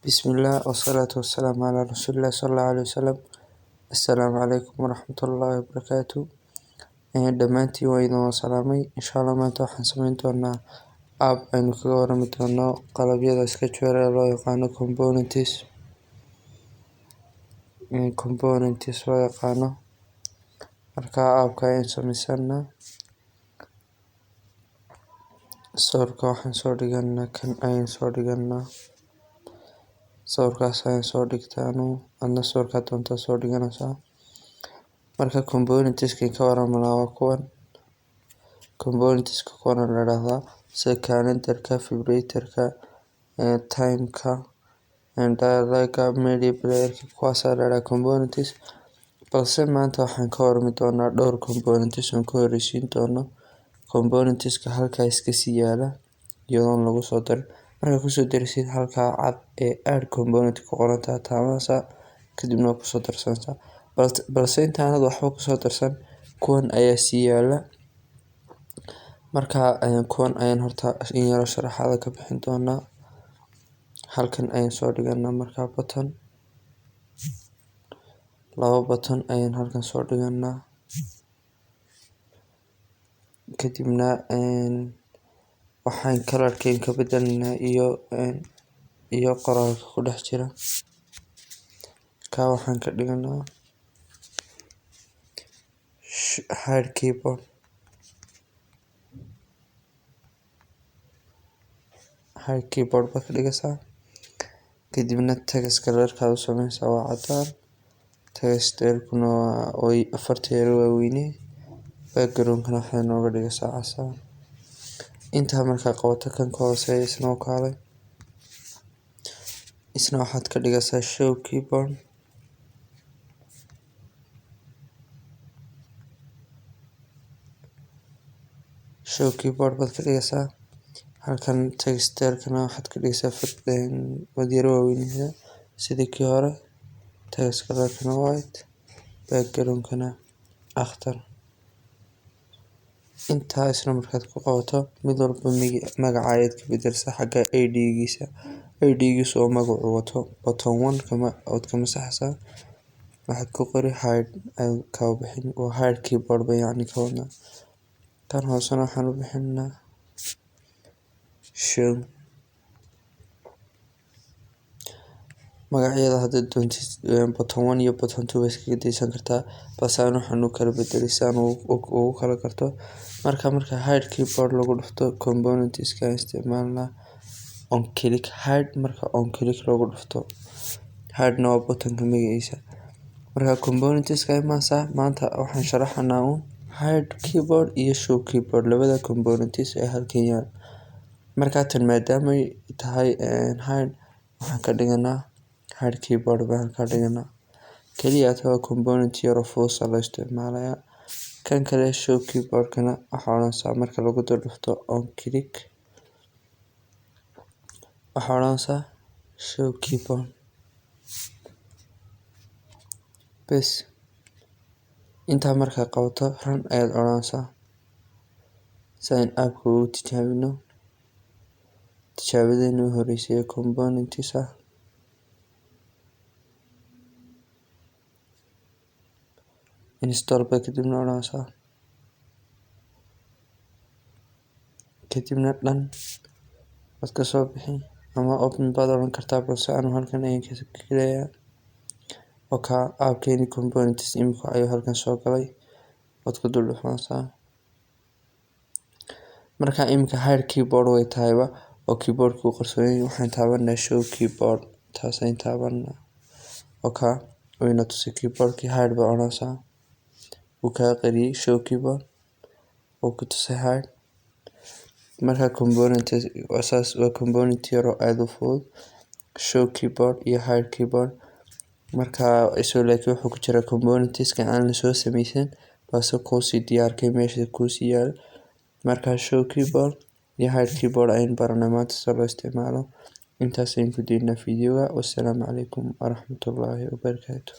بسم الله والصلاة والسلام على رسول الله صلى الله عليه وسلم. السلام عليكم ورحمة الله وبركاته. دمانتي وإذا سلامي إن شاء الله ما توحن سمينتونا app aynu kaga warami doono qalabyada Sketchware loo yaqaano components loo yaqaano. Marka appka ayaan samaysana sawirka waxaan soo dhiganaa kan ayaan soo dhiganaa sawirkaas ayaan soo dhigtaano adna sawirka doonta soo dhiganaysaa. Marka components-ka ka waramana waa kuwan components-ka kuwan la yiraahdaa sida calendar-ka, vibrator-ka, time-ka, dial-ka, media player-ka, kuwaas la yiraahdaa components. balse maanta waxaan ka warami doonaa dhowr components oo ku horeysiin doono components-ka halka iska sii yaala iyadoon lagu soo darin. Marka ku soo darsid halka cad ee add component ku qoran taamaasa kadibna ku soo darsanaysaa. balse intaan waxba ku soo darsan kuwan ayaa sii yaala. Marka kuwan ayaan horta in yar sharaxaad ka bixin doonaa. Halkan ayaan soo dhiganaa marka button laba button ayaan halkan soo dhiganaa kadibna waxaan color-keen ka bedelnaa iyo qoraalka ku dhex jira ka waxaan ka dhiganaa hide keyboard ba ka dhigaysaa kadibna text color-ka u sameynaysaa waa cadaan text-kuna way afarteeda waaweyne background-kana waxay nooga dhigaysaa casaan. intaa marka qabato kan ka hooseeya isna waxaad ka dhigaysaa show keyboard baad ka dhigaysaa. halkan text-kana waxaad ka dhigaysaa Fadlan badiyo waaweyne sidii kii hore text color-kana white background-kana akhtar. intaa isla markaad ku qabato mid walba magaca ayaad ka bedelsaa xagga ID-giisa oo magacu wato button 1 ka masaxaysaa waxaad ku qori hide ka bixin waa hide keyboard ba yacni ka wadnaa. kan hoosena waxaan u bixinaa show. magacyada haddaad doontid button 1 iyo button 2 way iskaga daysan kartaa balse waxaan u kala bedelisaan ugu kala karto. marka hide keyboard lagu dhufto components-ka isticmaalna on click hide marka on click lagu dhufto hide waa button-ka magaciisa. marka components-ka maanta waxaan sharaxnaa hide keyboard iyo show keyboard labada components ee halkan yaal. marka tan maadaama ay tahay hide waxaan ka dhiganaa hide keyboard baan ka dhiganaa kaliya taa component yar oo fudud la isticmaalayaa. kan kale show keyboard-kana waxaa marka lagu dhufto on click waxaa show keyboard bes. intaa marka qabato run ayaad oranaysaa sign up-ka u tijaabino tijaabadeenii u horeysay components install ba kadibna oranaysaa kadibna dhan waad ka soo bixi ama open baad oran kartaa balse anu halkan ayaan ka kaleeyaa app-keeni components imika ayuu halkan soo galay waad ku dul dhufanaysaa. marka imika hide keyboard way tahayba oo keyboard-ku qarsoon waxaan taabanaa show keyboard taas ayaan taabanaa wayna tusi keyboard-ki hide ba oranaysaa uu ka qariyay show keyboard oo ku tusay hide. marka components waa component yar oo aad u fudud show keyboard iyo hide keyboard. marka laakiin wuxuu ku jira components-ka aan la soo sameysan balse ku sii diyaarkay meesha ku sii yaal. marka show keyboard iyo hide keyboard ayaan baranay maanta sida loo isticmaalo. intaas ayaan ku diinaa fiidiyoga. wassalaamu calaykum waraxmatullaahi wabarakaatuh.